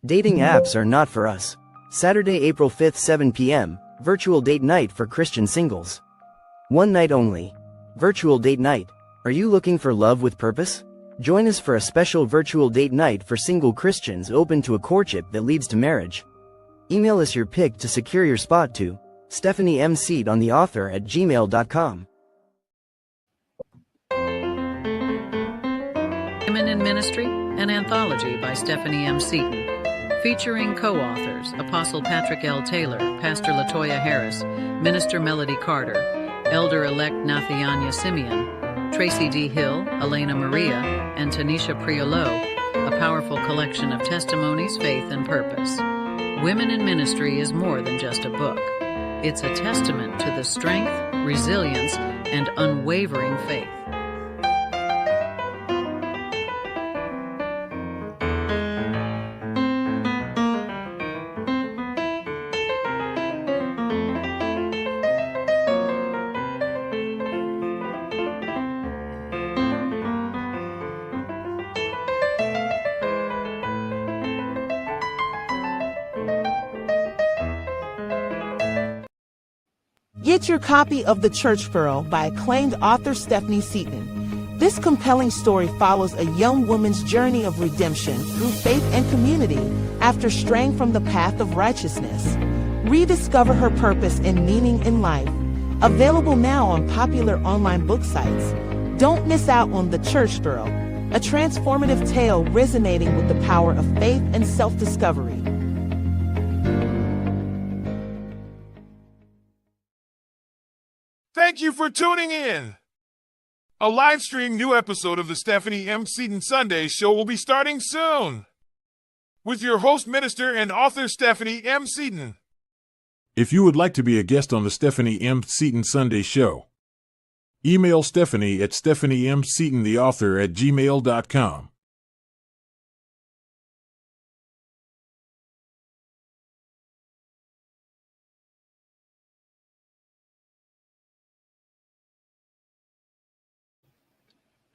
Dating apps are not for us. Saturday, April 5th, 7 p.m., virtual date night for Christian singles. One night only. Virtual date night. Are you looking for love with purpose? Join us for a special virtual date night for single Christians open to a courtship that leads to marriage. Email us your pic to secure your spot to stephaniemseat@gmail.com. Women in Ministry, an anthology by Stephanie M. Seaton, featuring co-authors Apostle Patrick L. Taylor, Pastor Latoya Harris, Minister Melody Carter, Elder-elect Nathaniah Simeon, Tracy D. Hill, Elena Maria, and Tanisha Priolo, a powerful collection of testimonies, faith, and purpose. Women in Ministry is more than just a book. It's a testament to the strength, resilience, and unwavering faith. Get your copy of The Church Girl by acclaimed author Stephanie Seaton. This compelling story follows a young woman's journey of redemption through faith and community after straying from the path of righteousness. Rediscover her purpose and meaning in life. Available now on popular online book sites. Don't miss out on The Church Girl, a transformative tale resonating with the power of faith and self-discovery. Thank you for tuning in. A live stream new episode of the Stephanie M. Seaton Sunday Show will be starting soon. With your host, minister, and author Stephanie M. Seaton. If you would like to be a guest on the Stephanie M. Seaton Sunday Show, email Stephanie at stephaniemseatontheauthor@gmail.com.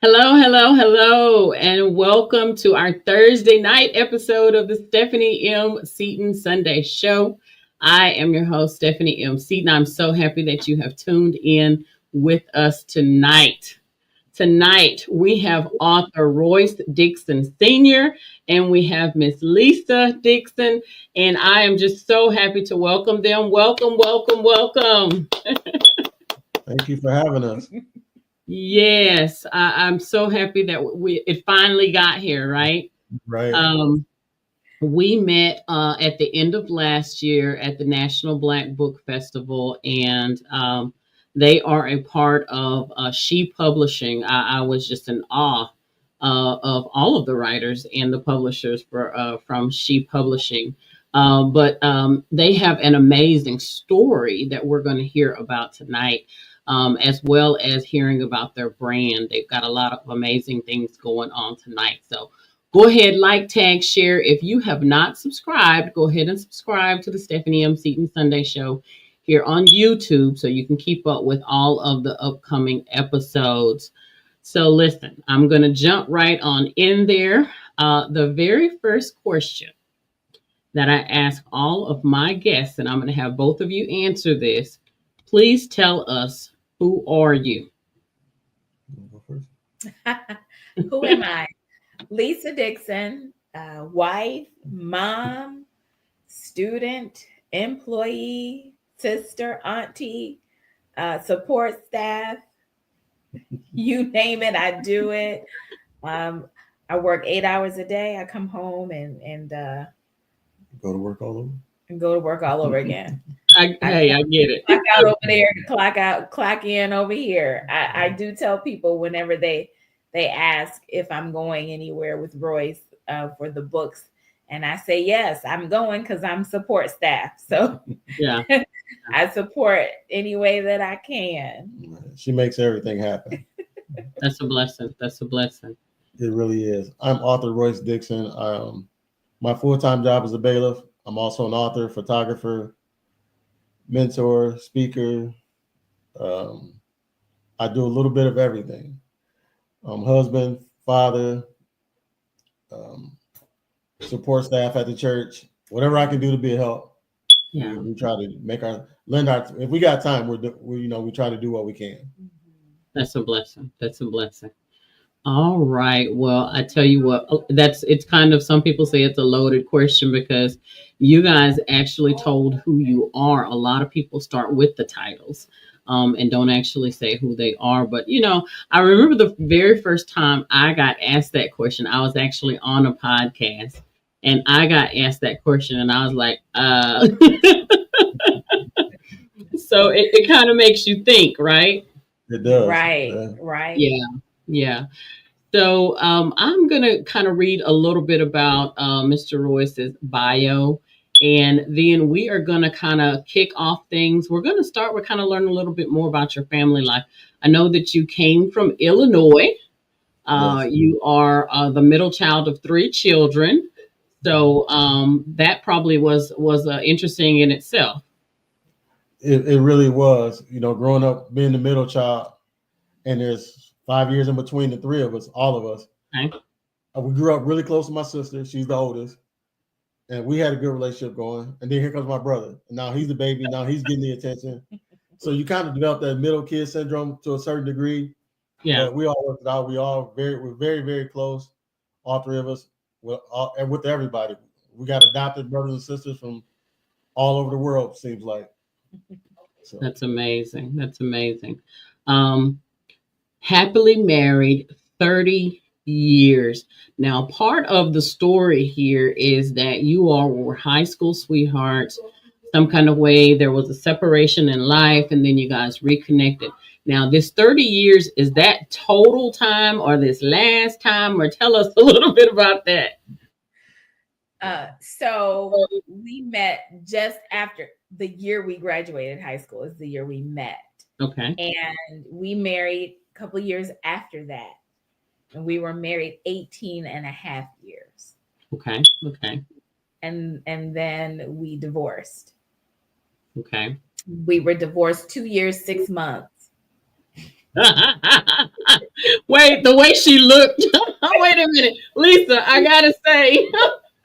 Hello, hello, hello, and welcome to our Thursday night episode of the Stephanie M. Seaton Sunday Show. I am your host, Stephanie M. Seaton. I'm so happy that you have tuned in with us tonight. Tonight, we have author Royce Dixon Sr. and we have Miss Lisa Dixon, and I am just so happy to welcome them. Welcome, welcome, welcome. Thank you for having us. Yes, I'm so happy that it finally got here, right? Right. We met at the end of last year at the National Black Book Festival, and they are a part of She Publishing. I was just in awe of all of the writers and the publishers from She Publishing. But they have an amazing story that we're going to hear about tonight. As well as hearing about their brand. They've got a lot of amazing things going on tonight. So go ahead, like, tag, share. If you have not subscribed, go ahead and subscribe to the Stephanie M. Seaton Sunday Show here on YouTube so you can keep up with all of the upcoming episodes. So listen, I'm going to jump right on in there. The very first question that I ask all of my guests, and I'm going to have both of you answer this. Please tell us, who are you? Who am I? Lisa Dixon, wife, mom, student, employee, sister, auntie, support staff. You name it, I do it. I work 8 hours a day. I come home and Go to work all over? And go to work all over again. I get it. Clock out over there, clock in over here. I do tell people whenever they ask if I'm going anywhere with Royce for the books, and I say yes, I'm going because I'm support staff. So yeah, I support any way that I can. She makes everything happen. That's a blessing. That's a blessing. It really is. I'm author Royce Dixon. My full-time job is a bailiff. I'm also an author, photographer, mentor, speaker. I do a little bit of everything. Husband, father, support staff at the church, whatever I can do to be a help. Yeah. We try to lend our, if we got time, we try to do what we can. That's a blessing. That's a blessing. All right. Well, I tell you what, it's kind of, some people say it's a loaded question because you guys actually told who you are. A lot of people start with the titles and don't actually say who they are. But, I remember the very first time I got asked that question, I was actually on a podcast and I got asked that question and I was like, So it kind of makes you think, right? It does. Right. Yeah. Yeah. So I'm going to kind of read a little bit about Mr. Royce's bio, and then we are going to kind of kick off things. We're going to start with kind of learn a little bit more about your family life. I know that you came from Illinois. Yes. You are the middle child of 3 children. So that probably was interesting in itself. It really was. Growing up, being the middle child, and there's 5 years in between the 3 of us, all of us. Okay. We grew up really close to my sister. She's the oldest. And we had a good relationship going. And then here comes my brother. And now he's the baby. Now he's getting the attention. So you kind of develop that middle kid syndrome to a certain degree. Yeah. But we all worked it out. We're very, very close. All 3 of us, and with everybody. We got adopted brothers and sisters from all over the world, seems like. So. That's amazing. That's amazing. Happily married 30 years. Now, part of the story here is that you all were high school sweethearts. Some kind of way there was a separation in life, and then you guys reconnected. Now, this 30 years, is that total time or this last time? Or tell us a little bit about that. So we met just after the year we graduated high school is the year we met. Okay. And we married a couple of years after that. And we were married 18 and a half years. Okay. Okay. And then we divorced. Okay. We were divorced 2 years, 6 months. Wait, the way she looked. Wait a minute. Lisa, I got to say,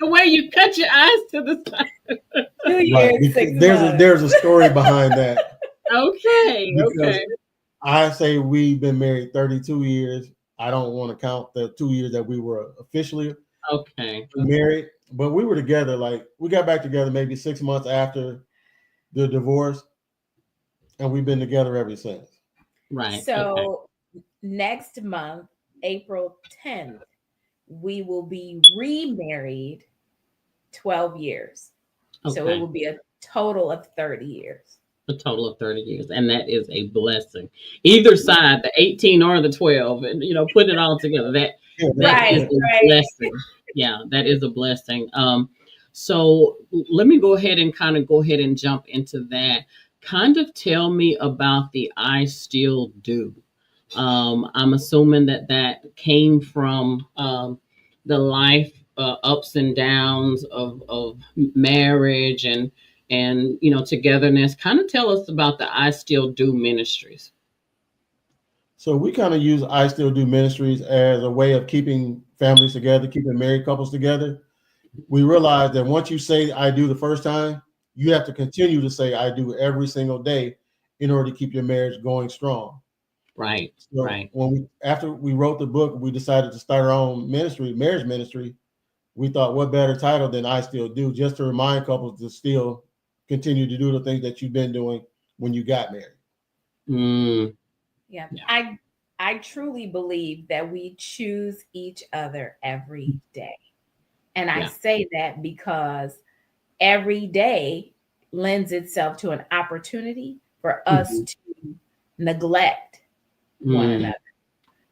the way you cut your eyes to the side. 2 years, 6 months. There's a story behind that. Okay. Okay. I say we've been married 32 years. I don't want to count the 2 years that we were officially married, but we were together. Like, we got back together maybe 6 months after the divorce, and we've been together ever since. Right. So next month, April 10th, we will be remarried 12 years. Okay. So it will be a total of 30 years. A total of 30 years. And that is a blessing. Either side, the 18 or the 12, and put it all together. That is a blessing. Yeah, that is a blessing. So let me go ahead and jump into that. Kind of tell me about the I Still Do. I'm assuming that came from the life ups and downs of marriage and togetherness. Kind of tell us about the I Still Do ministries. So we kind of use I Still Do ministries as a way of keeping families together, keeping married couples together. We realize that once you say I do the first time, you have to continue to say I do every single day in order to keep your marriage going strong. Right. So right. After we wrote the book, we decided to start our own ministry, marriage ministry. We thought, what better title than I Still Do, just to remind couples to still continue to do the things that you've been doing when you got married. Yeah. I truly believe that we choose each other every day. And I say that because every day lends itself to an opportunity for us to neglect one another.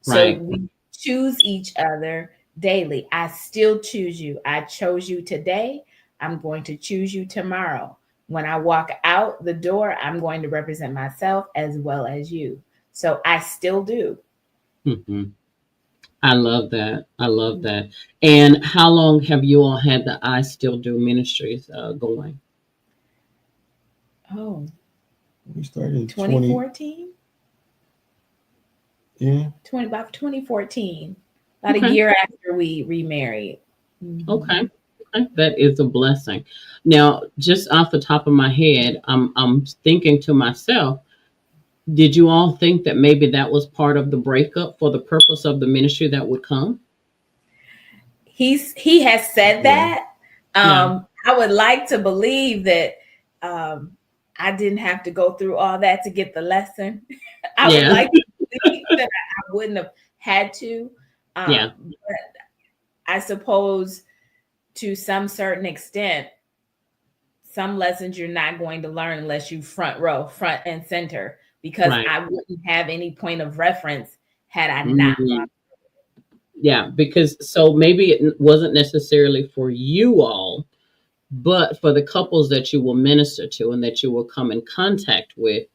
So we choose each other daily. I still choose you. I chose you today. I'm going to choose you tomorrow. When I walk out the door, I'm going to represent myself as well as you. So I still do. Mm-hmm. I love that. I love that. And how long have you all had the I Still Do ministries going? Oh, we started 2014. Yeah. About 2014. About a year after we remarried. Okay. That is a blessing. Now, just off the top of my head, I'm thinking to myself, did you all think that maybe that was part of the breakup for the purpose of the ministry that would come? He has said that. Yeah. I would like to believe that I didn't have to go through all that to get the lesson. I would Yeah. like to believe that I wouldn't have had to. Yeah. But I suppose to some certain extent, some lessons you're not going to learn unless you front and center, because Right. I wouldn't have any point of reference had I not gone. Yeah, because so maybe it wasn't necessarily for you all, but for the couples that you will minister to and that you will come in contact with.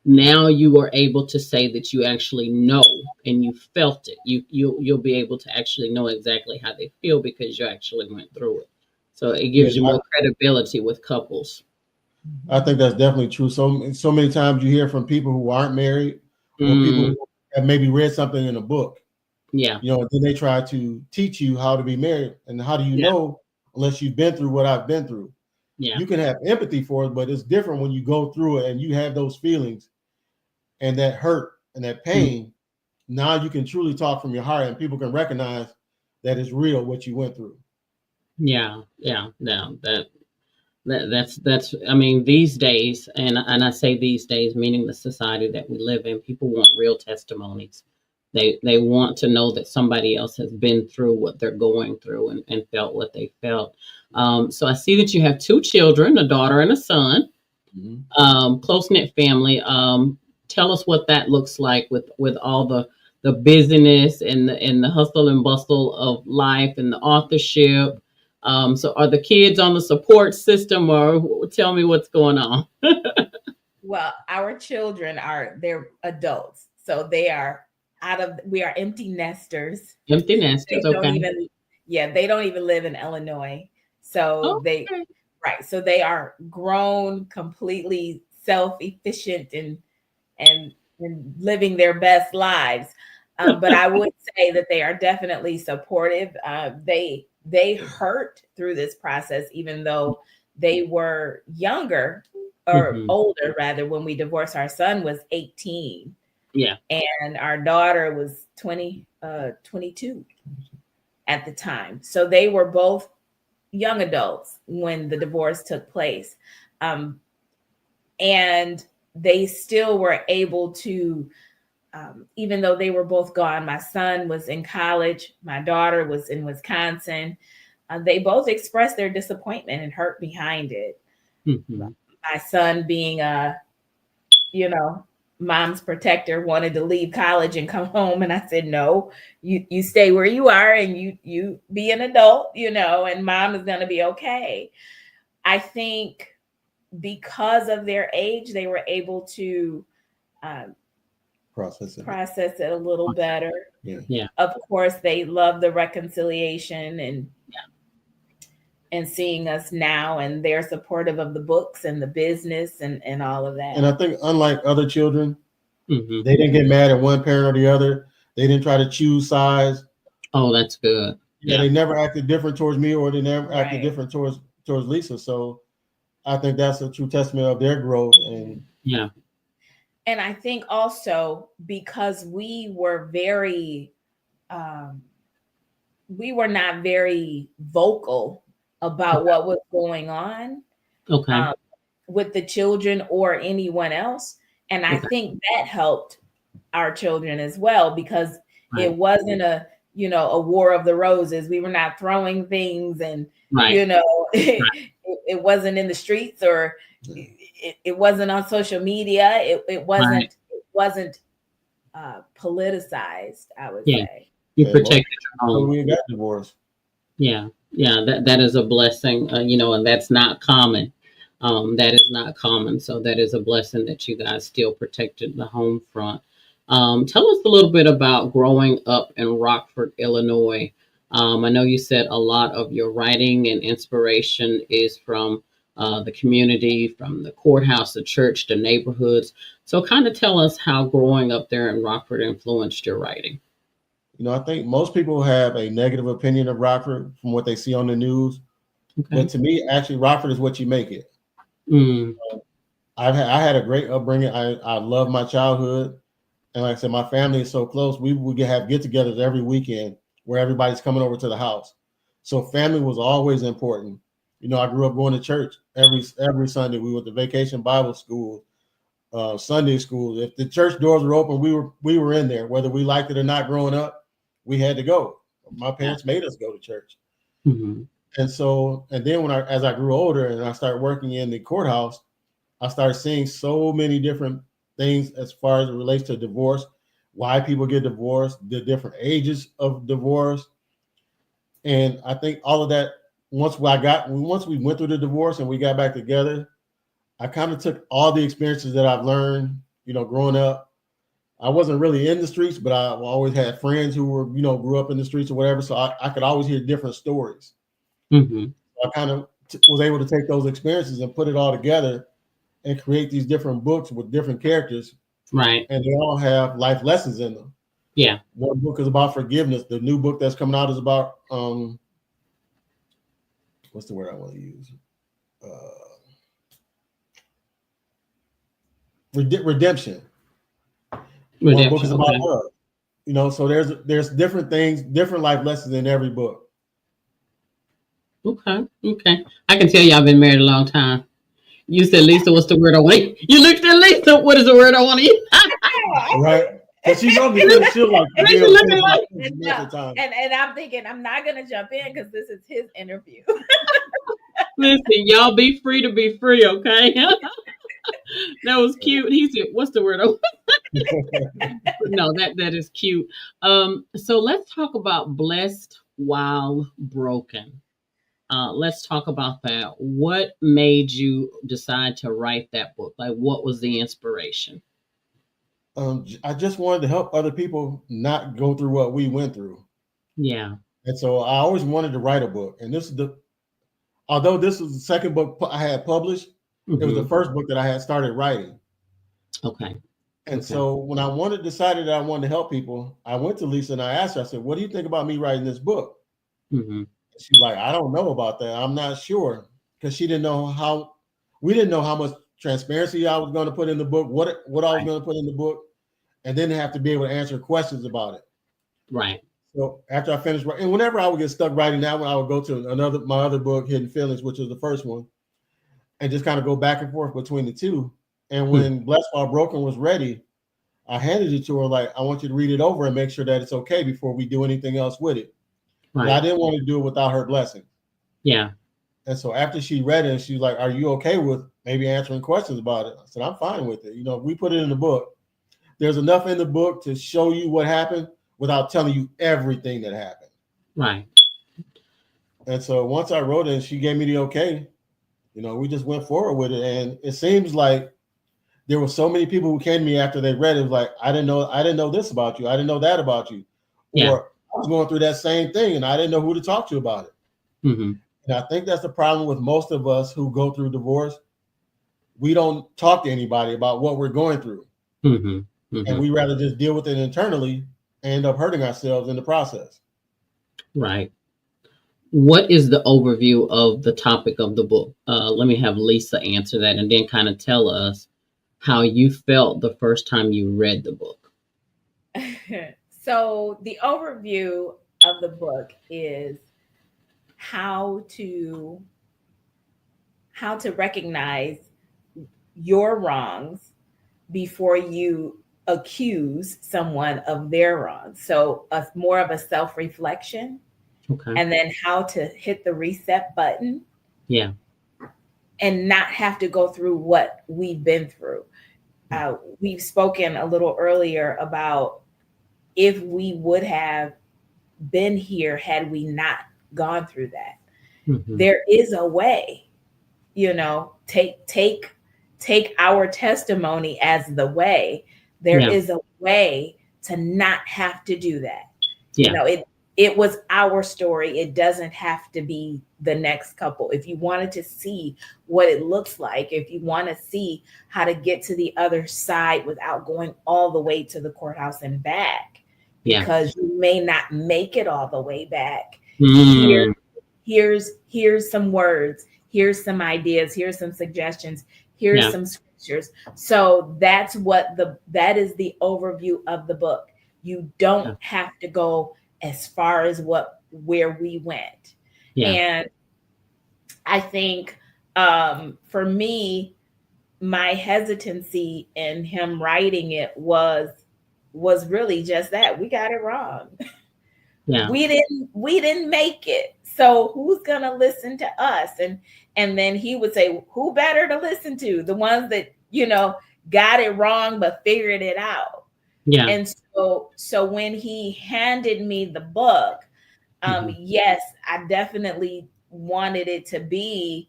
Now you are able to say that you actually know and you felt it. You'll be able to actually know exactly how they feel because you actually went through it. So it gives you more credibility with couples. I think that's definitely true. So many times you hear from people who aren't married or people who have maybe read something in a book. Yeah. You know, and then they try to teach you how to be married. And how do you know unless you've been through what I've been through? Yeah. You can have empathy for it, but it's different when you go through it and you have those feelings and that hurt and that pain. Now you can truly talk from your heart and people can recognize that it's real what you went through. Yeah. No, that's I mean, these days, and I say these days, meaning the society that we live in, people want real testimonies. They want to know that somebody else has been through what they're going through and felt what they felt. So I see that you have 2 children, a daughter and a son, close-knit family. Tell us what that looks like with all the busyness and the hustle and bustle of life and the authorship. So are the kids on the support system, or tell me what's going on? Well, our children they're adults. So we are empty nesters. Empty nesters, They don't okay. they don't even live in Illinois. So so they are grown, completely self-efficient and living their best lives. But I would say that they are definitely supportive. They hurt through this process, even though they were younger or older, rather. When we divorced, our son was 18. Yeah. And our daughter was 22 at the time. So they were both young adults when the divorce took place. And they still were able to, even though they were both gone, my son was in college, my daughter was in Wisconsin, they both expressed their disappointment and hurt behind it. My son, being mom's protector, wanted to leave college and come home, and I said, no, you stay where you are and you be an adult, and mom is going to be okay. I think because of their age, they were able to process it a little better. Yeah. Of course, they love the reconciliation and seeing us now, and they're supportive of the books and the business and all of that. And I think unlike other children, they didn't get mad at one parent or the other. They didn't try to choose sides. Oh, that's good. Yeah, they never acted different towards me, or they never acted different towards Lisa. So I think that's a true testament of their growth. And and I think also because we were not very vocal about what was going on with the children or anyone else. And I think that helped our children as well, because it wasn't a war of the roses. We were not throwing things and, it wasn't in the streets, or it wasn't on social media. It wasn't politicized, I would say. You protected your So home. we got divorced. Yeah. That is a blessing, and that's not common. That is not common. So that is a blessing that you guys still protected the home front. Tell us a little bit about growing up in Rockford, Illinois. I know you said a lot of your writing and inspiration is from the community, from the courthouse, the church, the neighborhoods. So kind of tell us how growing up there in Rockford influenced your writing. I think most people have a negative opinion of Rockford from what they see on the news. Okay. But to me, actually, Rockford is what you make it. Mm. I had a great upbringing. I love my childhood. And like I said, my family is so close. We would have get-togethers every weekend where everybody's coming over to the house. So family was always important. You know, I grew up going to church every Sunday. We went to vacation Bible school, Sunday school. If the church doors were open, we were in there. Whether we liked it or not growing up, we had to go. My parents made us go to church. Mm-hmm. And then as I grew older and I started working in the courthouse, I started seeing so many different things as far as it relates to divorce, why people get divorced, the different ages of divorce. And I think all of that, once we went through the divorce and we got back together, I kind of took all the experiences that I've learned, you know, growing up. I wasn't really in the streets, but I always had friends who were, you know, grew up in the streets or whatever. So I could always hear different stories. Mm-hmm. I kind of was able to take those experiences and put it all together and create these different books with different characters. Right. And they all have life lessons in them. Yeah. One book is about forgiveness. The new book that's coming out is about what's the word I want to use? Redemption. One book is about love. You know, so there's different things, different life lessons in every book. Okay. I can tell y'all been married a long time. You said, Lisa, what's the word I want? You looked at Lisa, what is the word I want to use? Right. But she knows me because she'll like and I'm thinking I'm not gonna jump in because this is his interview. Listen, y'all be free to be free, okay? That was cute. He said, what's the word? No, that is cute. So let's talk about Blessed While Broken. Let's talk about that. What made you decide to write that book? Like, what was the inspiration? I just wanted to help other people not go through what we went through. Yeah. And so I always wanted to write a book. And although this was the second book I had published, it was the first book that I had started writing. Okay. And so when I decided that I wanted to help people, I went to Lisa and I asked her, I said, what do you think about me writing this book? Mm-hmm. She's like, I don't know about that. I'm not sure. Because we didn't know how much transparency I was going to put in the book, what I was going to put in the book, and then have to be able to answer questions about it. Right. So after I finished writing, and whenever I would get stuck writing that one, I would go to my other book, Hidden Feelings, which was the first one, and just kind of go back and forth between the two. And when Blessed While Broken was ready, I handed it to her like, I want you to read it over and make sure that it's okay before we do anything else with it. Right. But I didn't want to do it without her blessing. Yeah. And so after she read it, she's like, are you okay with maybe answering questions about it? I said, I'm fine with it. You know, if we put it in the book, there's enough in the book to show you what happened without telling you everything that happened. Right. And so once I wrote it and she gave me the okay, you know, we just went forward with it. And it seems like there were so many people who came to me after they read it, like, I didn't know this about you. I didn't know that about you. Yeah. Or I was going through that same thing and I didn't know who to talk to about it. Mm-hmm. And I think that's the problem with most of us who go through divorce. We don't talk to anybody about what we're going through. Mm-hmm. Mm-hmm. And we rather just deal with it internally and end up hurting ourselves in the process. Right. What is the overview of the topic of the book? Let me have Lisa answer that and then kind of tell us how you felt the first time you read the book. So the overview of the book is how to recognize your wrongs before you accuse someone of their wrongs. So more of a self-reflection. Okay. And then how to hit the reset button. Yeah. And not have to go through what we've been through. We've spoken a little earlier about if we would have been here had we not gone through that. Mm-hmm. There is a way, you know, take our testimony as the way. There is a way to not have to do that. Yeah. You know, it was our story. It doesn't have to be the next couple. If you wanted to see what it looks like, if you want to see how to get to the other side without going all the way to the courthouse and back, because you may not make it all the way back. here's some words, here's some ideas, here's some suggestions, here's some scriptures. So that is the overview of the book. You don't have to go as far as where we went. And I think for me, my hesitancy in him writing it was really just that we got it wrong. We didn't make it. So who's gonna listen to us? And then he would say, who better to listen to? The ones that, got it wrong but figured it out. And so when he handed me the book, yes, I definitely wanted it to be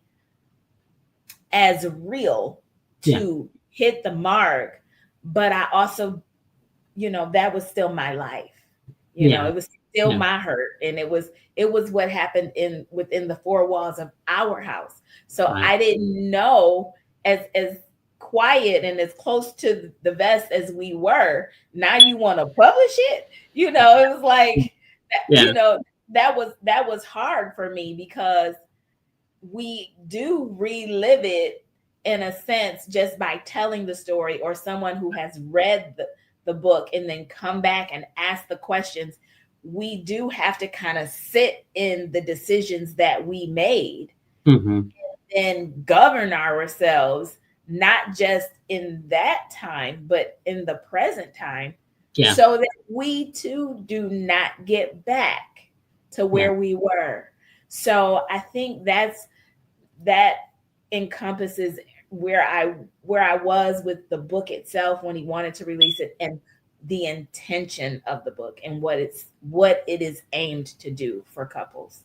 as real to hit the mark, but I also, that was still my life. It was still my hurt, and it was what happened within the four walls of our house. So I didn't know, as quiet and as close to the vest as we were, now you want to publish it. It was like that was hard for me, because we do relive it in a sense just by telling the story, or someone who has read the book and then come back and ask the questions. We do have to kind of sit in the decisions that we made and govern ourselves, not just in that time, but in the present time, so that we too do not get back to where we were. So I think that encompasses where I was with the book itself when he wanted to release it, and the intention of the book and what it is aimed to do for couples.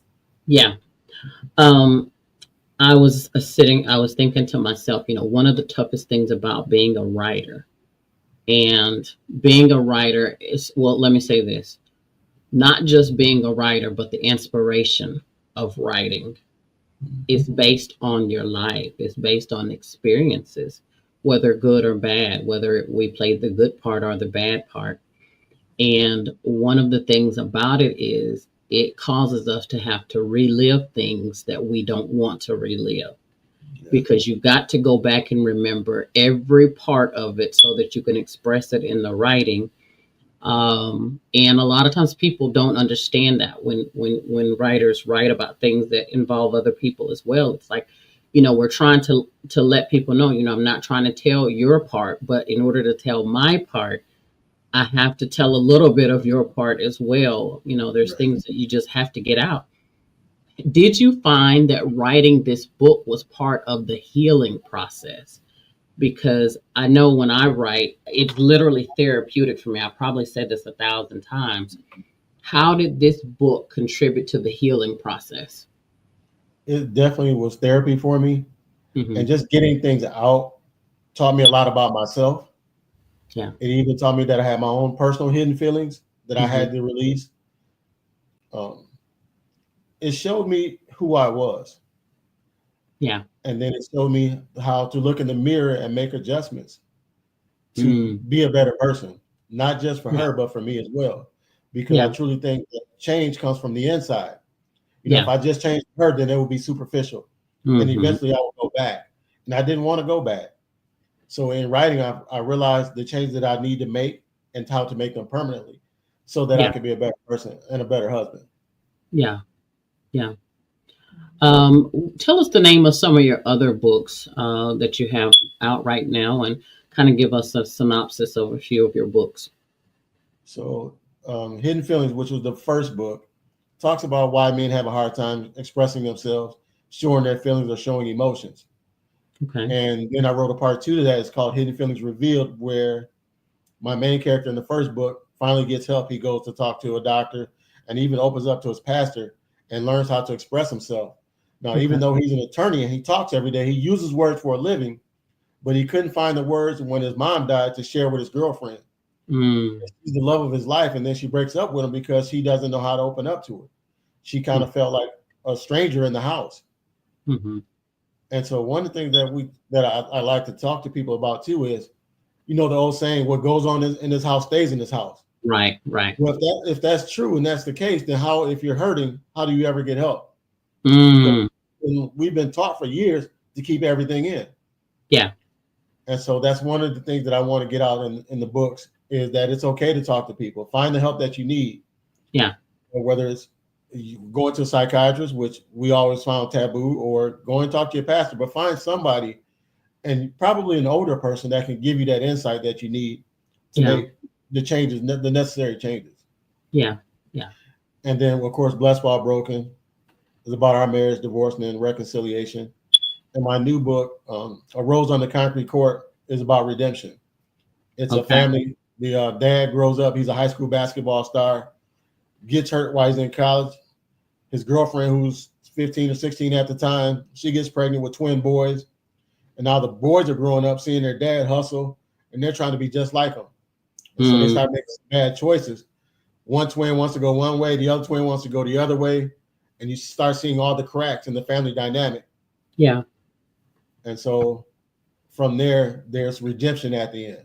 I was thinking to myself, one of the toughest things about being a writer is, well, let me say this, not just being a writer, but the inspiration of writing is based on your life. It's based on experiences, whether good or bad, whether we played the good part or the bad part. And one of the things about it is it causes us to have to relive things that we don't want to relive, because you've got to go back and remember every part of it so that you can express it in the writing. And a lot of times people don't understand that when writers write about things that involve other people as well. It's like, we're trying to let people know, I'm not trying to tell your part, but in order to tell my part, I have to tell a little bit of your part as well. There's things that you just have to get out. Did you find that writing this book was part of the healing process? Because I know when I write, it's literally therapeutic for me. I probably said this 1,000 times. How did this book contribute to the healing process? It definitely was therapy for me. And just getting things out taught me a lot about myself. It even taught me that I had my own personal hidden feelings that I had to release. It showed me who I was. And then it showed me how to look in the mirror and make adjustments to be a better person, not just for her, but for me as well. Because I truly think that change comes from the inside. If I just changed her, then it would be superficial. And eventually I would go back. And I didn't want to go back. So in writing, I realized the change that I need to make and how to make them permanently, so that I could be a better person and a better husband. Tell us the name of some of your other books that you have out right now, and kind of give us a synopsis of a few of your books. So Hidden Feelings, which was the first book, talks about why men have a hard time expressing themselves, showing their feelings, or showing emotions. And then I wrote a part 2 to that. It's called Hidden Feelings Revealed, where my main character in the first book finally gets help. He goes to talk to a doctor and even opens up to his pastor and learns how to express himself. Now, even though he's an attorney and he talks every day, he uses words for a living, but he couldn't find the words when his mom died to share with his girlfriend. She's the love of his life, and then she breaks up with him because he doesn't know how to open up to her. She kind of felt like a stranger in the house. And so one of the things that I like to talk to people about too is, the old saying, what goes on in this house stays in this house. Right. Well, if that's true and that's the case, then if you're hurting, how do you ever get help? Mm. We've been taught for years to keep everything in. Yeah. And so that's one of the things that I want to get out in the books is that it's okay to talk to people. Find the help that you need. Yeah. Or whether it's going to a psychiatrist, which we always found taboo, or go and talk to your pastor, but find somebody, and probably an older person, that can give you that insight that you need to make the changes, the necessary changes. Yeah. Yeah. And then, of course, Blessed While Broken is about our marriage, divorce, and then reconciliation. And my new book, A Rose on the Concrete Court, is about redemption. It's a family. The dad grows up. He's a high school basketball star, gets hurt while he's in college. His girlfriend, who's 15 or 16 at the time, she gets pregnant with twin boys. And now the boys are growing up, seeing their dad hustle, and they're trying to be just like him. And so they start making some bad choices. One twin wants to go one way, the other twin wants to go the other way. And you start seeing all the cracks in the family dynamic. Yeah. And so from there, there's redemption at the end.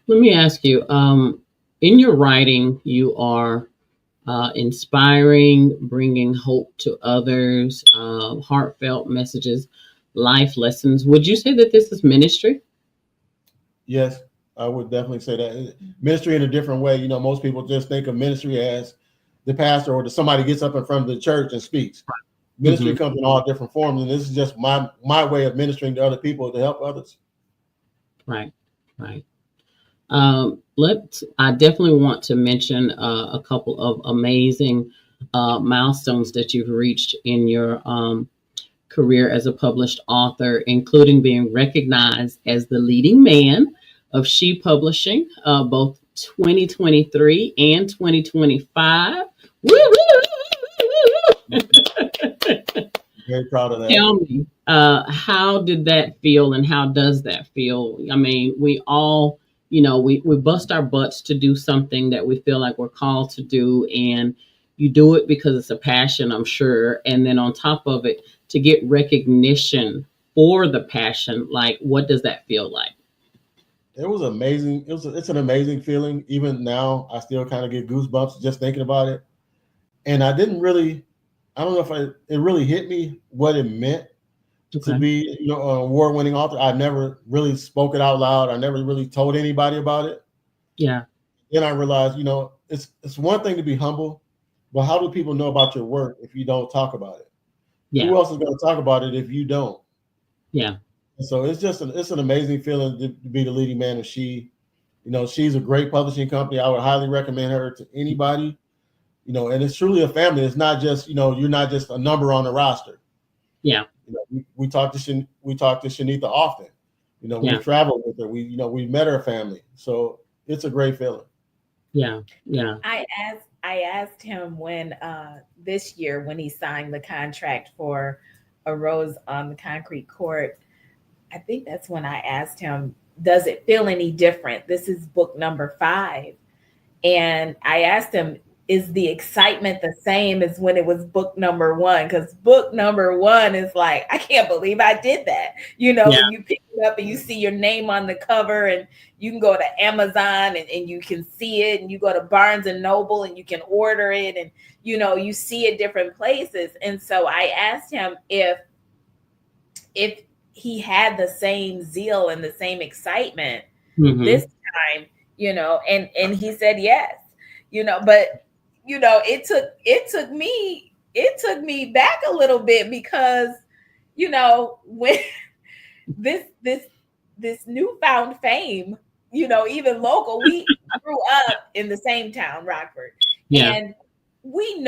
Let me ask you, in your writing, you are inspiring, bringing hope to others, heartfelt messages, life lessons. Would you say that this is ministry? Yes, I would definitely say that. Ministry in a different way. You know, most people just think of ministry as the pastor or somebody gets up in front of the church and speaks. Ministry comes in all different forms, and this is just my way of ministering to other people to help others. Right, right. I definitely want to mention a couple of amazing milestones that you've reached in your career as a published author, including being recognized as the leading man of She Publishing, both 2023 and 2025. Very proud of that. Tell me, how did that feel, and how does that feel? I mean, we all, we bust our butts to do something that we feel like we're called to do, and you do it because it's a passion, I'm sure. And then on top of it, to get recognition for the passion, like, what does that feel like? It was amazing. It's an amazing feeling. Even now, I still kind of get goosebumps just thinking about it. And I don't know if it really hit me what it meant to be, an award-winning author. I never really spoke it out loud. I never really told anybody about it. Yeah. Then I realized, it's one thing to be humble, but how do people know about your work if you don't talk about it? Yeah. Who else is going to talk about it if you don't? Yeah. And so it's an amazing feeling to be the leading man of She. She's a great publishing company. I would highly recommend her to anybody. And it's truly a family. It's not just, you're not just a number on the roster. Yeah. We talk to Shanitha often. We travel with her. We met her family. So it's a great feeling. Yeah. Yeah. I asked him when this year when he signed the contract for A Rose on the Concrete Court. I think that's when I asked him, does it feel any different? This is book number 5. And I asked him, is the excitement the same as when it was book number 1? Because book number 1 is like, I can't believe I did that. When you pick it up and you see your name on the cover, and you can go to Amazon and you can see it, and you go to Barnes and Noble and you can order it, and you see it different places. And so I asked him if he had the same zeal and the same excitement this time, and he said yes, but it took me back a little bit, because when this newfound fame, even local, we grew up in the same town, Rockford, and he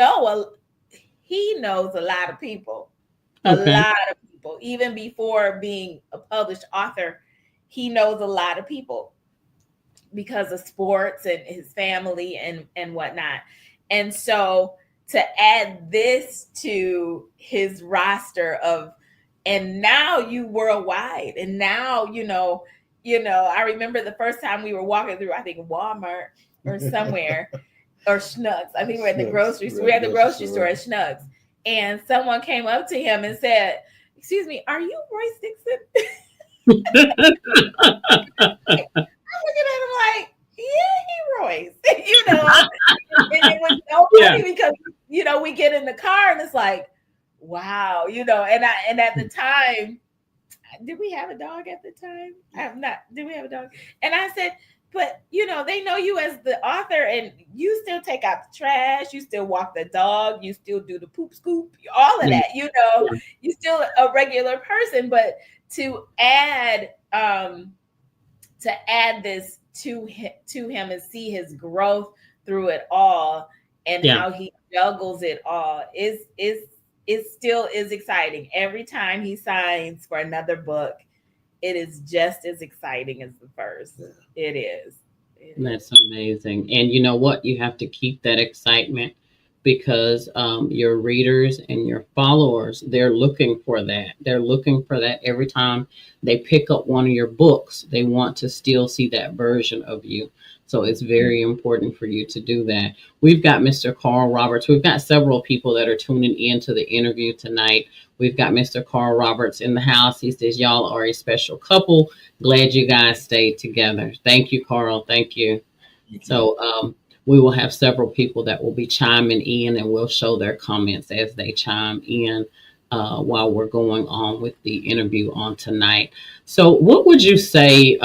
knows a lot of people, a lot of people. Even before being a published author, he knows a lot of people because of sports and his family and whatnot. And so to add this to his roster of, and now you worldwide, and now, I remember the first time we were walking through, I think Walmart or somewhere, or Schnucks. I think we're at the grocery store. We're at the grocery store at Schnucks. And someone came up to him and said, "Excuse me, are you Royce Dixon?" I'm looking at him like, yeah, he Royce. And it was so funny because, we get in the car and it's like, wow, and at the time, did we have a dog at the time? Did we have a dog? And I said, but they know you as the author, and you still take out the trash, you still walk the dog, you still do the poop scoop, all of that, you're still a regular person. But to add this to him and see his growth through it all, and how he juggles it all is still is exciting. Every time he signs for another book, it is just as exciting as the first. It is. That's amazing. And you know what? You have to keep that excitement, because your readers and your followers, they're looking for that. They're looking for that every time they pick up one of your books. They want to still see that version of you. So it's very important for you to do that. We've got Mr. Carl Roberts. We've got several people that are tuning in to the interview tonight. We've got Mr. Carl Roberts in the house. He says, y'all are a special couple. Glad you guys stayed together. Thank you, Carl. Thank you. So we will have several people that will be chiming in, and we'll show their comments as they chime in while we're going on with the interview on tonight. So what would you say,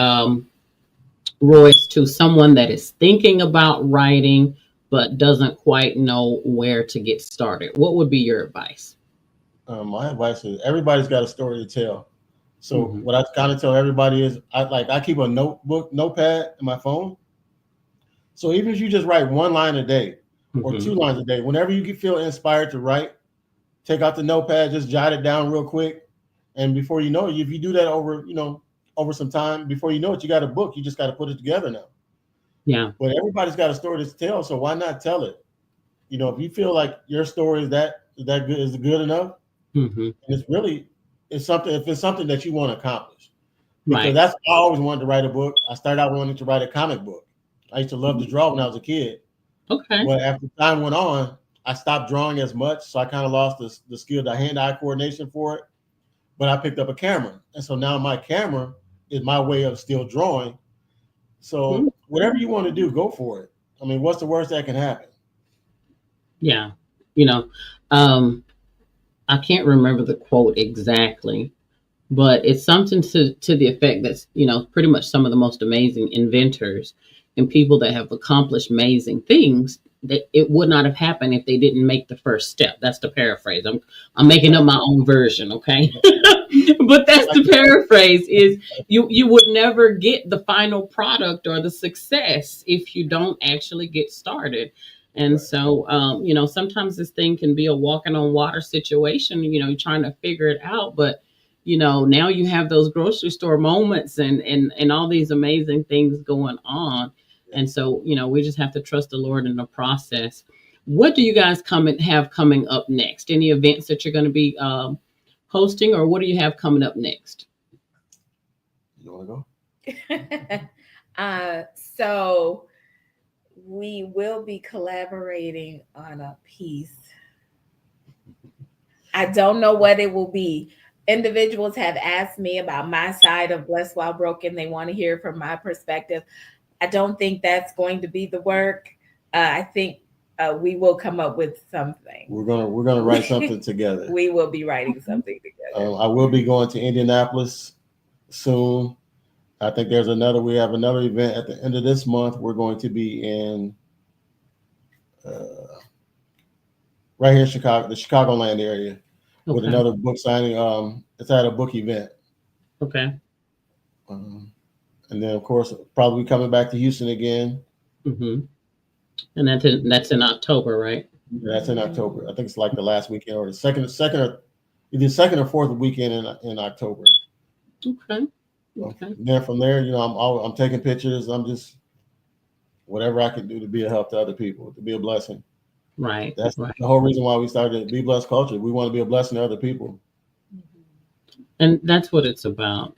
Royce, to someone that is thinking about writing but doesn't quite know where to get started? What would be your advice? My advice is everybody's got a story to tell. So what I kind of tell everybody is I keep a notepad in my phone. So even if you just write one line a day or 2 lines a day, whenever you feel inspired to write, take out the notepad, just jot it down real quick. And before you know it, if you do that over some time, before you know it, you got a book. You just got to put it together now. Yeah. But everybody's got a story to tell. So why not tell it? If you feel like your story is that good, is good enough, and it's something, if it's something that you want to accomplish. Because I always wanted to write a book. I started out wanting to write a comic book. I used to love to draw when I was a kid. Okay. But after time went on, I stopped drawing as much. So I kind of lost the skill, the hand-eye coordination for it. But I picked up a camera. And so now my camera is my way of still drawing. So whatever you want to do, go for it. I mean, what's the worst that can happen? Yeah. I can't remember the quote exactly, but it's something to the effect that's, pretty much some of the most amazing inventors and people that have accomplished amazing things, that it would not have happened if they didn't make the first step. That's the paraphrase. I'm making up my own version, okay? But that's the paraphrase, is you would never get the final product or the success if you don't actually get started. And so, sometimes this thing can be a walking on water situation, you're trying to figure it out. But, now you have those grocery store moments and all these amazing things going on. And so, we just have to trust the Lord in the process. What do you guys have coming up next? Any events that you're going to be hosting, or what do you have coming up next? You want to go? So we will be collaborating on a piece. I don't know what it will be. Individuals have asked me about my side of Blessed While Broken. They want to hear from my perspective. I don't think that's going to be the work. I think we will come up with something. We're gonna write something together. We will be writing something together. I will be going to Indianapolis soon. I think we have another event at the end of this month. We're going to be in right here in Chicago, the Chicagoland area, with another book signing. It's at a book event. Okay. And then, of course, probably coming back to Houston again. And that's in October, right? Yeah, that's in October. I think it's like the last weekend or either second or fourth weekend in October. Okay. And then from there, I'm taking pictures. I'm just whatever I can do to be a help to other people, to be a blessing. Right. That's the whole reason why we started Be Blessed Culture. We want to be a blessing to other people. And that's what it's about.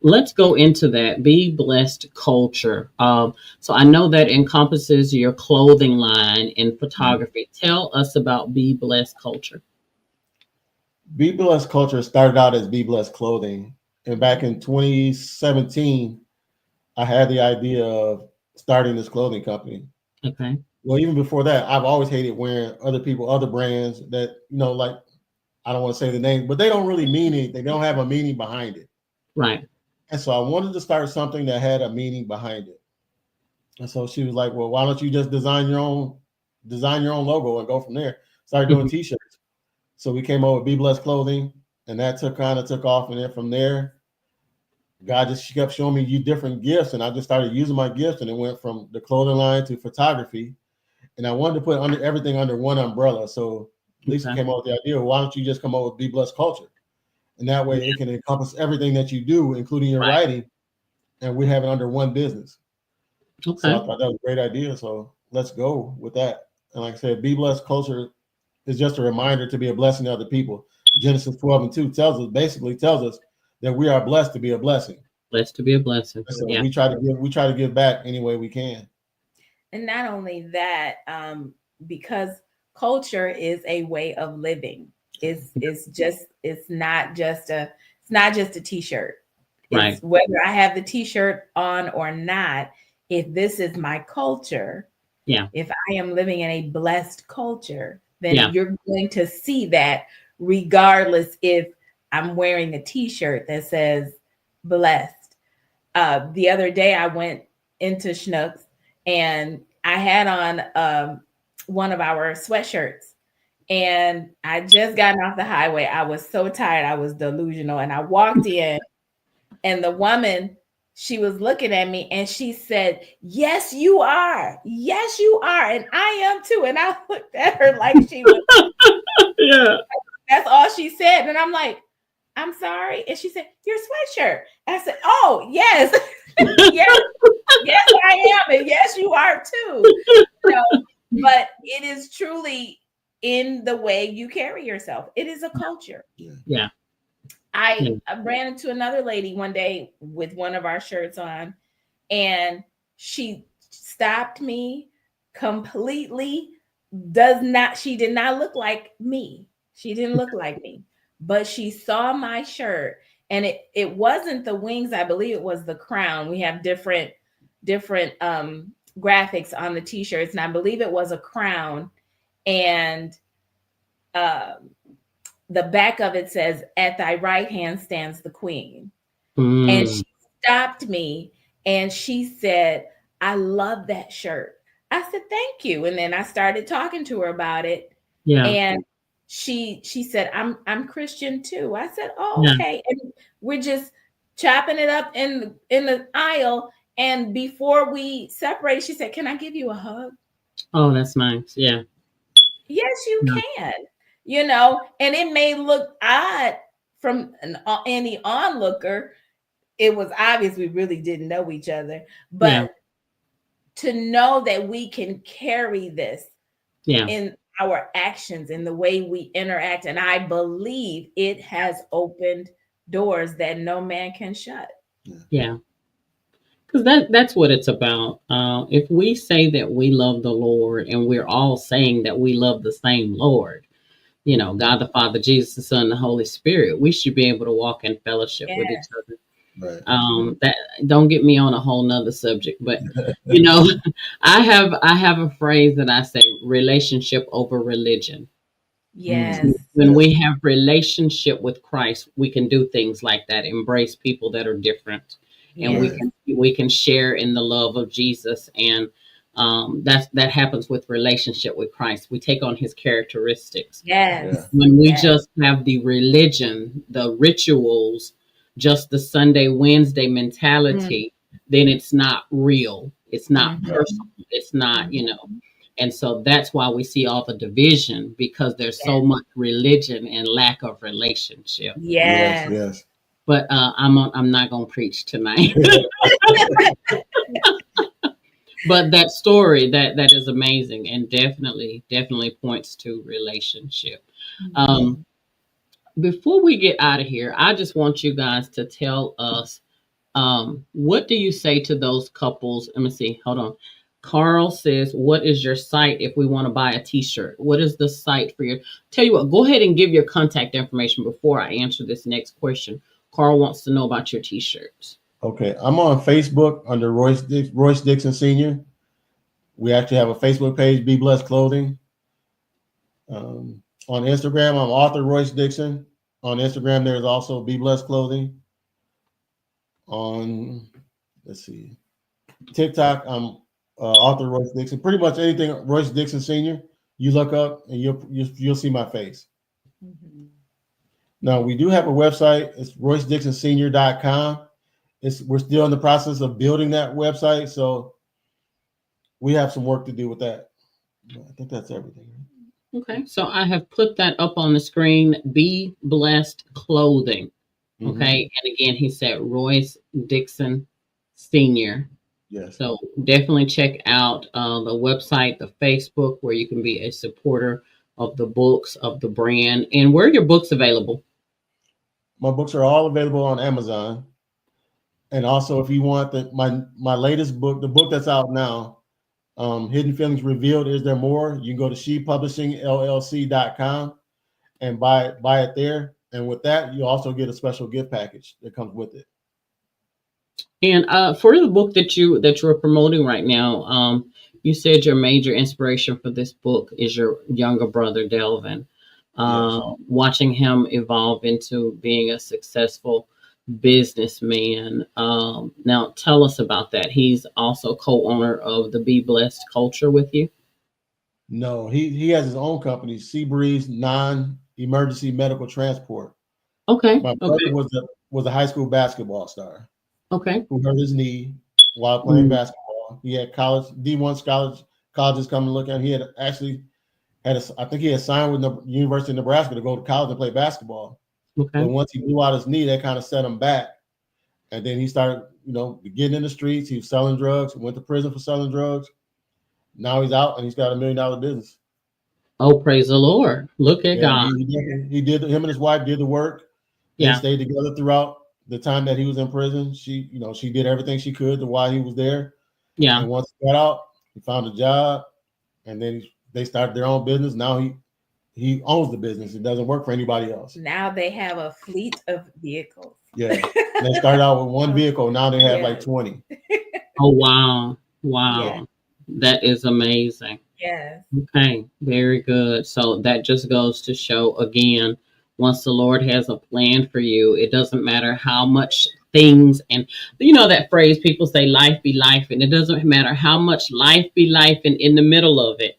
Let's go into that Be Blessed Culture. So I know that encompasses your clothing line and photography. Tell us about Be Blessed Culture. Be Blessed Culture started out as Be Blessed Clothing. And back in 2017, I had the idea of starting this clothing company. Okay. Well, even before that, I've always hated wearing other brands that, like I don't want to say the name, but they don't really mean anything. They don't have a meaning behind it. Right. And so I wanted to start something that had a meaning behind it. And so she was like, well, why don't you just design your own logo and go from there? Started doing t-shirts. So we came over with Be Blessed Clothing, and that took off. And then from there, she kept showing me different gifts, and I just started using my gifts, and it went from the clothing line to photography. And I wanted to put everything under one umbrella. So Lisa came up with the idea, why don't you just come up with Be Blessed Culture? And that way it can encompass everything that you do, including your writing, and we have it under one business. Okay. So I thought that was a great idea. So let's go with that. And like I said, Be Blessed Culture is just a reminder to be a blessing to other people. Genesis 12:2 tells us that we are blessed to be a blessing. Blessed to be a blessing. So we try to give back any way we can. And not only that, because culture is a way of living. It's not just a t-shirt. Right. It's whether I have the t-shirt on or not, if this is my culture, if I am living in a blessed culture, then you're going to see that regardless if I'm wearing a t-shirt that says blessed. The other day I went into Schnucks and I had on one of our sweatshirts, and I just gotten off the highway. I was so tired. I was delusional. And I walked in, and the woman, she was looking at me and she said, "Yes, you are. Yes, you are. And I am too." And I looked at her like she was. Yeah. That's all she said. And I'm like, "I'm sorry." And she said, "Your sweatshirt." And I said, "Oh, yes." Yes, I am. And yes, you are too. But it is truly in the way you carry yourself. It is a culture. Yeah. I ran into another lady one day with one of our shirts on, and she stopped me completely. She did not look like me. She didn't look like me, but she saw my shirt, and it wasn't the wings. I believe it was the crown. We have different graphics on the t-shirts, and I believe it was a crown, and the back of it says, "At thy right hand stands the queen." And she stopped me and she said, "I love that shirt." I said, "Thank you." And then I started talking to her about it. Yeah. And she said, I'm Christian too. I said, "Oh, okay." And we're just chopping it up in the aisle. And before we separated, she said, "Can I give you a hug?" Oh, that's nice. Yeah. Yes, you can. And it may look odd from any onlooker. It was obvious we really didn't know each other, but to know that we can carry this in our actions, in the way we interact, and I believe it has opened doors that no man can shut. Yeah. Because that's what it's about. If we say that we love the Lord, and we're all saying that we love the same Lord, God the Father, Jesus the Son, the Holy Spirit, we should be able to walk in fellowship with each other. Right. That don't get me on a whole nother subject, but I have a phrase that I say: relationship over religion. Yes. When we have relationship with Christ, we can do things like that, embrace people that are different. And we can share in the love of Jesus, and that happens with relationship with Christ. We take on His characteristics. Yes. When we just have the religion, the rituals, just the Sunday, Wednesday mentality, then it's not real. It's not personal. It's not, And so that's why we see all the division, because there's so much religion and lack of relationship. Yes. But I'm not going to preach tonight. But that story, that is amazing, and definitely points to relationship. Before we get out of here, I just want you guys to tell us, what do you say to those couples? Let me see. Hold on. Carl says, "What is your site if we want to buy a t-shirt? What is the site for your..." Tell you what, go ahead and give your contact information before I answer this next question. Carl wants to know about your t-shirts. Okay. I'm on Facebook under Royce Dixon Sr. We actually have a Facebook page, Be Blessed Clothing. On Instagram, I'm author Royce Dixon. On Instagram, there's also Be Blessed Clothing. On, let's see, TikTok, I'm author Royce Dixon. Pretty much anything Royce Dixon Sr. you look up and you'll see my face. Mm-hmm. Now, we do have a website. It's roycedixonsenior.com. We're still in the process of building that website, so we have some work to do with that. I think that's everything. Okay, so I have put that up on the screen. Be Blessed Clothing. Okay, and again, he said Royce Dixon Sr. Yes. So definitely check out the website, the Facebook, where you can be a supporter of the books, of the brand. And where are your books available? My books are all available on Amazon. And also, if you want my latest book, the book that's out now, Hidden Feelings Revealed, Is There More? You can go to shepublishingllc.com and buy it there. And with that, you also get a special gift package that comes with it. And for the book that you're promoting right now, you said your major inspiration for this book is your younger brother, Delvin. Yes. Watching him evolve into being a successful businessman. Now tell us about that. He's also co-owner of the Be Blessed Culture with you. No, he has his own company, Seabreeze Non-Emergency Medical Transport. Okay. My brother was a high school basketball star. Okay. Who hurt his knee while playing basketball. He had D1 colleges come and look at him. He had actually I think he had signed with the University of Nebraska to go to college and play basketball. Okay. But once he blew out his knee, that kind of set him back. And then he started, getting in the streets. He was selling drugs. Went to prison for selling drugs. Now he's out and he's got $1 million business. Oh, praise the Lord! Look at God. He did. Him and his wife did the work. They stayed together throughout the time that he was in prison. She did everything she could to while he was there. Yeah. And once he got out, he found a job, and then they started their own business. Now he owns the business. It doesn't work for anybody else. Now they have a fleet of vehicles. Yeah. They started out with one vehicle. Now they have like 20. Oh, wow. Yeah. That is amazing. Yes. Okay. Very good. So that just goes to show, again, once the Lord has a plan for you, it doesn't matter how much things, and that phrase people say, life be life, and it doesn't matter how much life be life, and in the middle of it,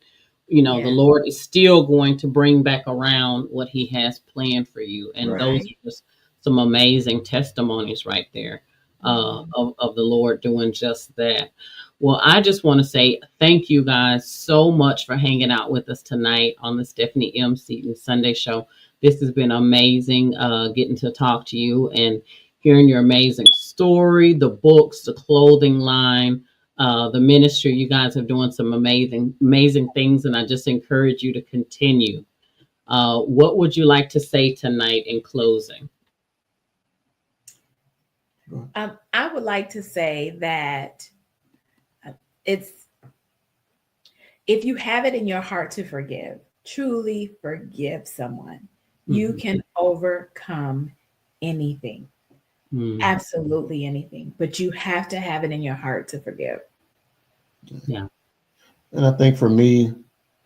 the Lord is still going to bring back around what he has planned for you. And those are just some amazing testimonies right there of the Lord doing just that. Well, I just want to say thank you guys so much for hanging out with us tonight on the Stephanie M. Seton Sunday Show. This has been amazing getting to talk to you and hearing your amazing story, the books, the clothing line, the ministry. You guys are doing some amazing things, and I just encourage you to continue. What would you like to say tonight in closing? I would like to say that if you have it in your heart to forgive, truly forgive someone, you can overcome anything. Absolutely anything. But you have to have it in your heart to forgive. Yeah. And I think for me,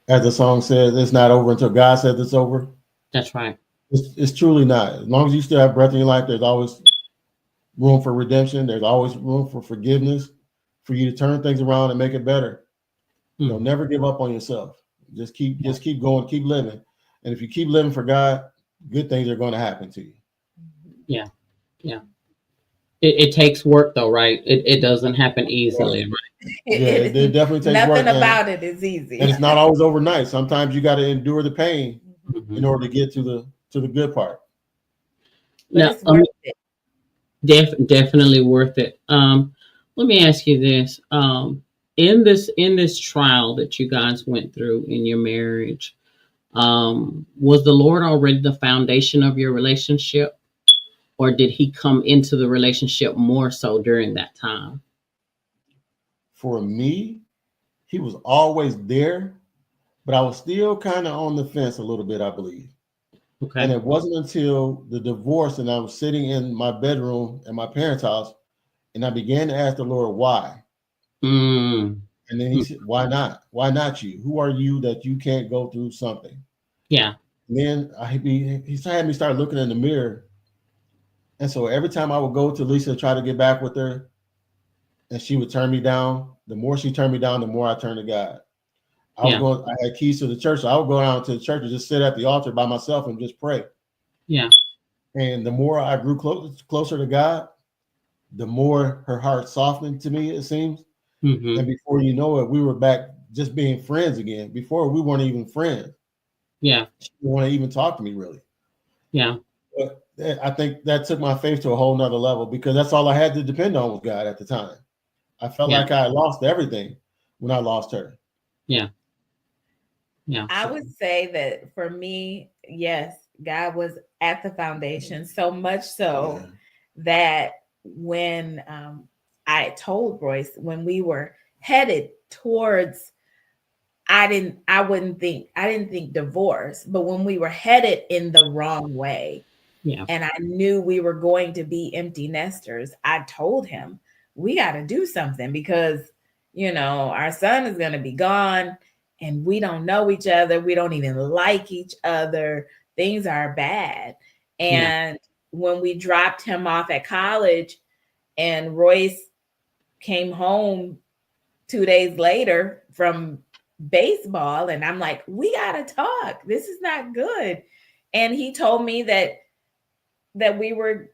as the song says, it's not over until God says it's over. That's right. It's truly not. As long as you still have breath in your life, there's always room for redemption. There's always room for forgiveness, for you to turn things around and make it better. Never give up on yourself. Just keep going, keep living. And if you keep living for God, good things are going to happen to you. Yeah. Yeah. It takes work though, right? It doesn't happen easily, right? Yeah, it definitely takes work. Nothing about it is easy. And it's not always overnight. Sometimes you got to endure the pain in order to get to the good part. But it's worth it. Definitely worth it. Let me ask you this. In this trial that you guys went through in your marriage, was the Lord already the foundation of your relationship? Or did he come into the relationship more so during that time? For me, he was always there, but I was still kind of on the fence a little bit, I believe. Okay. And it wasn't until the divorce and I was sitting in my bedroom at my parents' house and I began to ask the Lord why. And then he said, why not? Why not you? Who are you that you can't go through something? Yeah. And then he had me start looking in the mirror. And so every time I would go to Lisa to try to get back with her, and she would turn me down, the more she turned me down, the more I turned to God. I had keys to the church, so I would go down to the church and just sit at the altar by myself and just pray. Yeah. And the more I grew closer to God, the more her heart softened to me, it seems. Mm-hmm. And before you know it, we were back just being friends again. Before, we weren't even friends. Yeah. She didn't want to even talk to me, really. Yeah. But I think that took my faith to a whole nother level, because that's all I had to depend on was God at the time. I felt like I lost everything when I lost her. Yeah. Yeah. I would say that for me, yes, God was at the foundation, so much so that when I told Royce, when we were headed towards, I didn't think divorce, but when we were headed in the wrong way, and I knew we were going to be empty nesters, I told him, we got to do something, because, our son is going to be gone and we don't know each other. We don't even like each other. Things are bad. And when we dropped him off at college and Royce came home 2 days later from baseball, and I'm like, we got to talk. This is not good. And he told me that we were,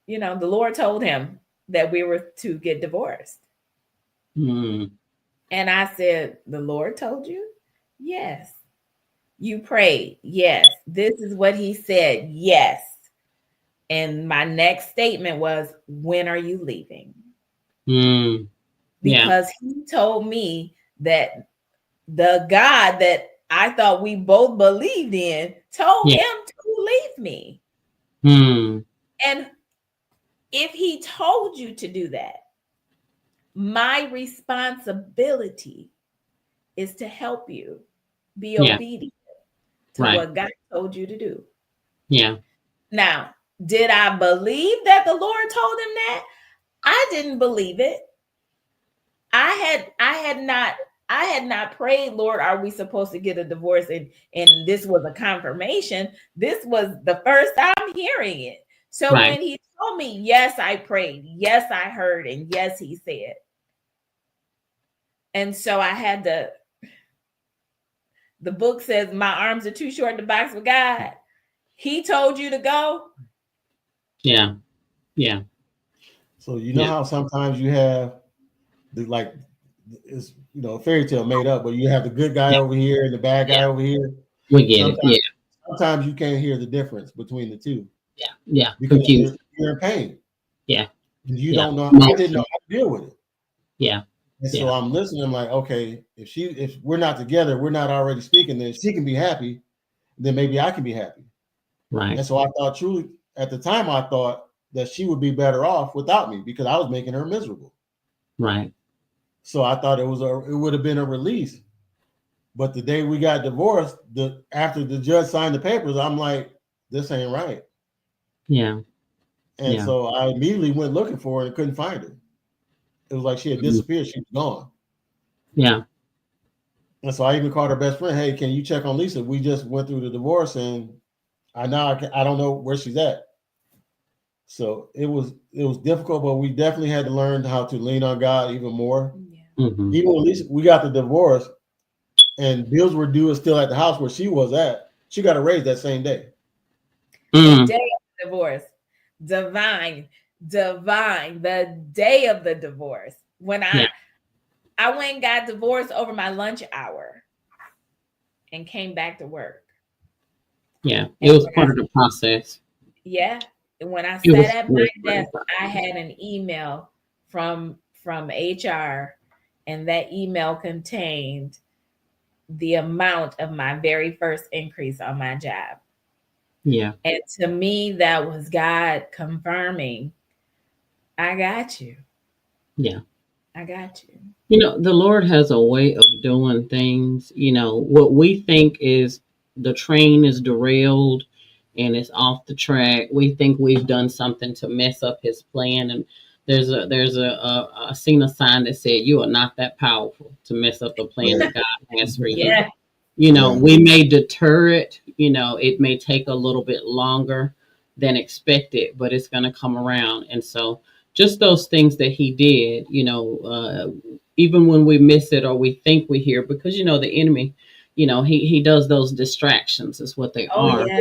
the Lord told him that we were to get divorced. Mm. And I said, the Lord told you? Yes. You prayed? Yes. This is what he said? Yes. And my next statement was, when are you leaving? Mm. Because he told me that the God that I thought we both believed in told him to leave me. Mm. And if he told you to do that, my responsibility is to help you be obedient to what God told you to do. Yeah. Now, did I believe that the Lord told him that? I didn't believe it. I had not prayed, Lord, are we supposed to get a divorce? And this was a confirmation. This was the first I'm hearing it. So when he told me, yes, I prayed, yes, I heard, and yes, he said. And so I had to, the book says my arms are too short to box with God. He told you to go. Yeah. Yeah. So how sometimes you have it's a fairy tale made up, but you have the good guy over here and the bad guy over here. We get it. Yeah. Sometimes you can't hear the difference between the two. Yeah. Yeah. Because you're in pain. Yeah. And you don't know. I didn't know how to deal with it. Yeah. And so I'm listening. I'm like, okay, if we're not together, we're not already speaking, then she can be happy, then maybe I can be happy. Right. And so I thought, truly, at the time, I thought that she would be better off without me, because I was making her miserable. Right. So I thought it would have been a release. But the day we got divorced, after the judge signed the papers, I'm like, this ain't right. Yeah. And so I immediately went looking for her and couldn't find her. It was like she had disappeared. She was gone. Yeah. And so I even called her best friend. Hey, can you check on Lisa? We just went through the divorce, and I don't know where she's at. So it was difficult, but we definitely had to learn how to lean on God even more. Yeah. Mm-hmm. Even when Lisa, we got the divorce, and bills were due still at the house where she was at. She got a raise that same day. The day of the divorce. Divine. The day of the divorce. When I went and got divorced over my lunch hour and came back to work. Yeah, it was part of the process. Yeah. And when I sat at my desk, I had an email from HR, and that email contained the amount of my very first increase on my job. Yeah. And to me, that was God confirming, I got you. Yeah. I got you. The Lord has a way of doing things. What we think is the train is derailed and it's off the track. We think we've done something to mess up his plan. And there's a seen a sign that said, you are not that powerful to mess up the plan that God has for you. Yeah. We may deter it, it may take a little bit longer than expected, but it's going to come around. And so just those things that he did, even when we miss it or we think we hear, because, the enemy, he does those distractions is what they are. Yeah.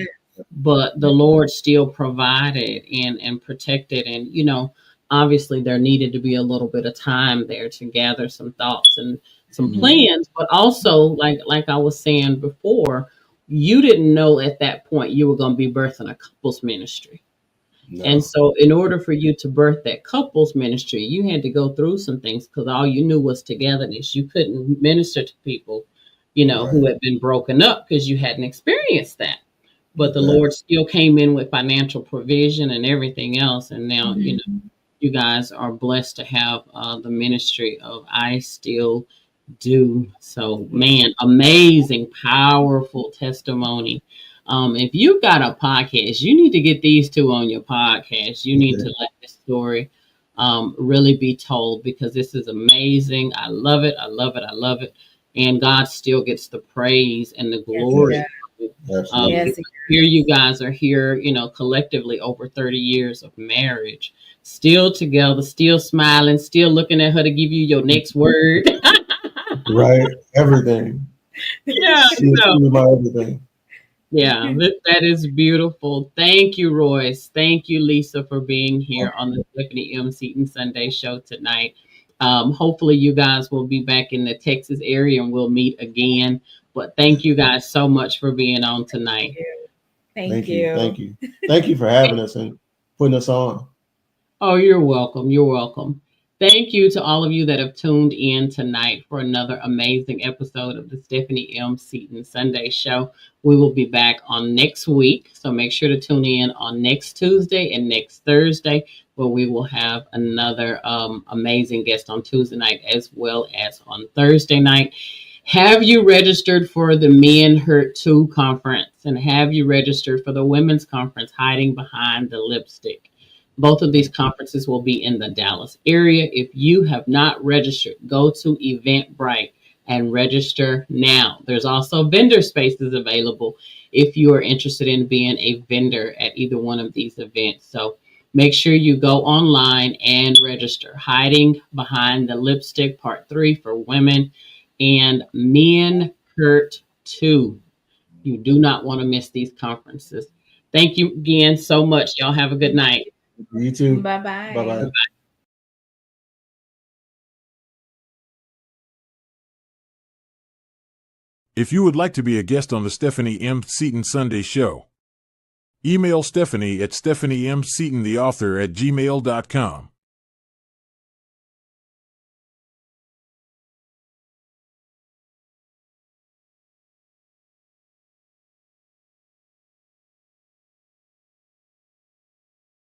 But the Lord still provided and protected. And, obviously there needed to be a little bit of time there to gather some thoughts and some plans, but also like I was saying before, you didn't know at that point you were going to be birthing a couples ministry. No. And so in order for you to birth that couples ministry, you had to go through some things, because all you knew was togetherness. You couldn't minister to people, who had been broken up, because you hadn't experienced that. But the Lord still came in with financial provision and everything else. And now, you guys are blessed to have the ministry of I Still Do. So, man, amazing, powerful testimony. If you've got a podcast, you need to get these two on your podcast. You need to let this story really be told, because this is amazing. I love it. I love it. I love it. And God still gets the praise and the glory. Here you guys are here, collectively over 30 years of marriage, still together, still smiling, still looking at her to give you your next word. Right. Everything. Yeah. My everything. Yeah, that is beautiful. Thank you, Royce. Thank you, Lisa, for being here on the Stephanie M. Seton Sunday show tonight. Hopefully you guys will be back in the Texas area and we'll meet again. But thank you guys so much for being on tonight. Thank you. Thank you. Thank you for having us and putting us on. Oh, you're welcome. You're welcome. Thank you to all of you that have tuned in tonight for another amazing episode of the Stephanie M. Seton Sunday Show. We will be back on next week, so make sure to tune in on next Tuesday and next Thursday, where we will have another amazing guest on Tuesday night as well as on Thursday night. Have you registered for the Men Hurt 2 conference? And have you registered for the women's conference, Hiding Behind the Lipstick? Both of these conferences will be in the Dallas area. If you have not registered, go to Eventbrite and register now. There's also vendor spaces available if you are interested in being a vendor at either one of these events. So make sure you go online and register. Hiding Behind the Lipstick, Part 3 for women, and Men Hurt 2. You do not want to miss these conferences. Thank you again so much. Y'all have a good night. You too. Bye-bye. Bye-bye. If you would like to be a guest on the Stephanie M. Seton Sunday Show, email Stephanie at stephaniemsetontheauthor@gmail.com.